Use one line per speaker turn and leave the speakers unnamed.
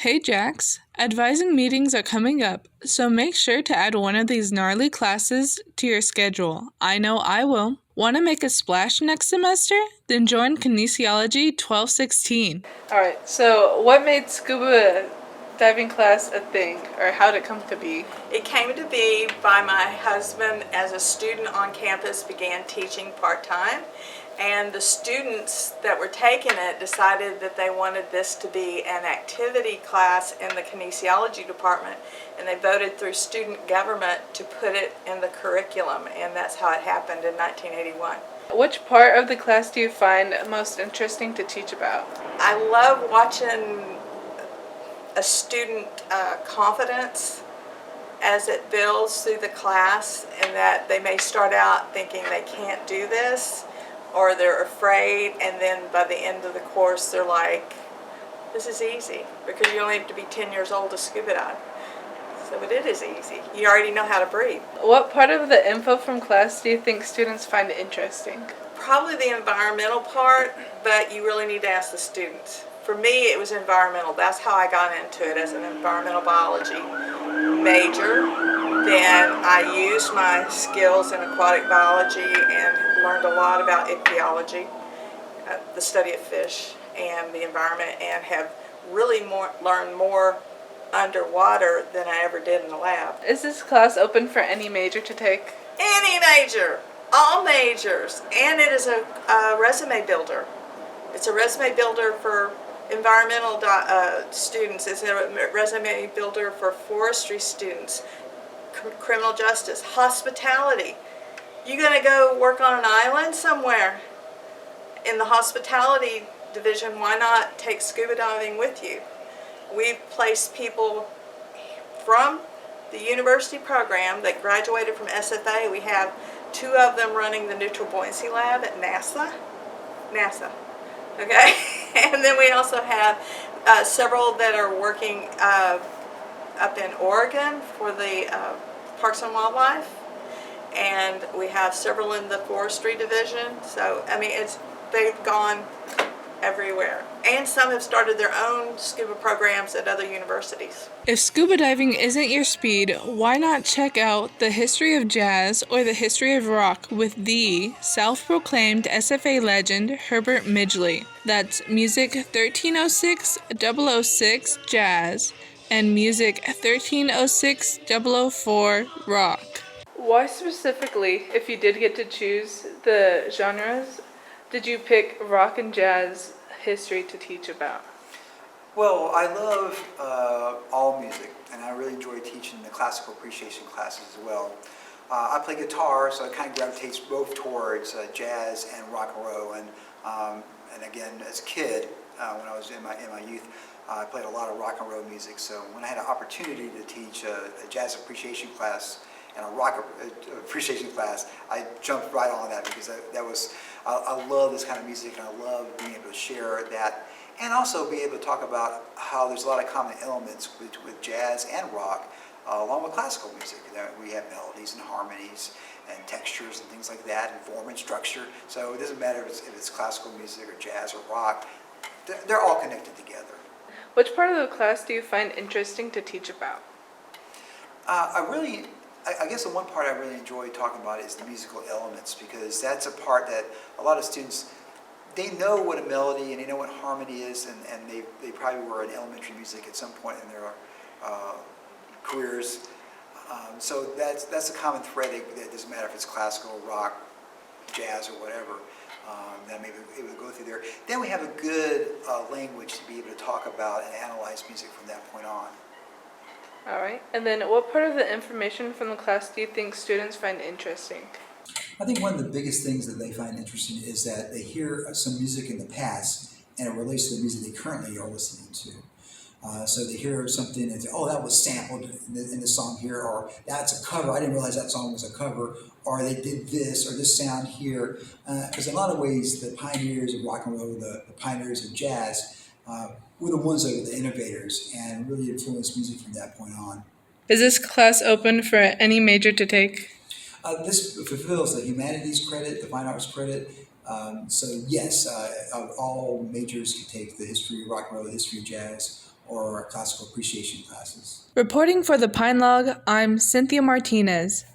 Hey Jax, advising meetings are coming up, so make sure to add one of these gnarly classes to your schedule. I know I will. Want to make a splash next semester? Then join Kinesiology 1216. Alright, so what made scuba diving class a thing, or how did it come to be?
It came to be by my husband as a student on campus began teaching part-time, and the students that were taking it decided that they wanted this to be an activity class in the kinesiology department, and they voted through student government to put it in the curriculum, and that's how it happened in 1981.
Which part of the class do you find most interesting to teach about?
I love watching a student confidence as it builds through the class, and that they may start out thinking they can't do this or they're afraid, and then by the end of the course they're like, this is easy, because you only have to be 10 years old to scuba dive. So but it is easy. You already know how to breathe.
What part of the info from class do you think students find interesting?
Probably the environmental part, but you really need to ask the students. For me, it was environmental. That's how I got into it, as an environmental biology major. Then I used my skills in aquatic biology and learned a lot about ichthyology, the study of fish and the environment, and have really learned more underwater than I ever did in the lab.
Is this class open for any major to take?
Any major, all majors, and it is a resume builder. It's a resume builder for environmental students. It's a resume builder for forestry students, criminal justice, hospitality. You're going to go work on an island somewhere in the hospitality division, why not take scuba diving with you? We've placed people from the university program that graduated from SFA. We have 2 of them running the neutral buoyancy lab at NASA. Okay, and then we also have several that are working up in Oregon for the Parks and Wildlife, and we have several in the forestry division. So I mean, they've gone everywhere, and some have started their own scuba programs at other universities.
If scuba diving isn't your speed, why not check out The History of Jazz or The History of Rock with the self-proclaimed SFA legend Herbert Midgley. That's Music 1306 006 Jazz and Music 1306 004 Rock. Why specifically, if you did get to choose the genres, did you pick rock and jazz history to teach about?
Well, I love all music, and I really enjoy teaching the classical appreciation classes as well. I play guitar, so it kind of gravitates both towards jazz and rock and roll. And again, as a kid, when I was in my youth, I played a lot of rock and roll music. So when I had an opportunity to teach a jazz appreciation class and a rock appreciation class, I jumped right on that, because I love this kind of music, and I love being able to share that, and also be able to talk about how there's a lot of common elements with jazz and rock, along with classical music. We have melodies and harmonies and textures and things like that, and form and structure. So it doesn't matter if it's classical music or jazz or rock, they're all connected together.
Which part of the class do you find interesting to teach about?
I guess the one part I really enjoy talking about is the musical elements, because that's a part that a lot of students, they know what a melody and they know what harmony is, and they probably were in elementary music at some point in their careers. So that's a common thread. It doesn't matter if it's classical, rock, jazz, or whatever. That maybe it would go through there. Then we have a good language to be able to talk about and analyze music from that point on.
All right. And then what part of the information from the class do you think students find interesting?
I think one of the biggest things that they find interesting is that they hear some music in the past and it relates to the music they currently are listening to. So they hear something and say, oh, that was sampled in the song here, or that's a cover. I didn't realize that song was a cover, or they did this or this sound here. Because in a lot of ways, the pioneers of rock and roll, the pioneers of jazz, were the ones that were the innovators and really influenced music from that point on.
Is this class open for any major to take?
This fulfills the humanities credit, the fine arts credit. So yes, all majors can take the history of rock and roll, the history of jazz, or classical appreciation classes.
Reporting for the Pine Log, I'm Cinthea Martinez.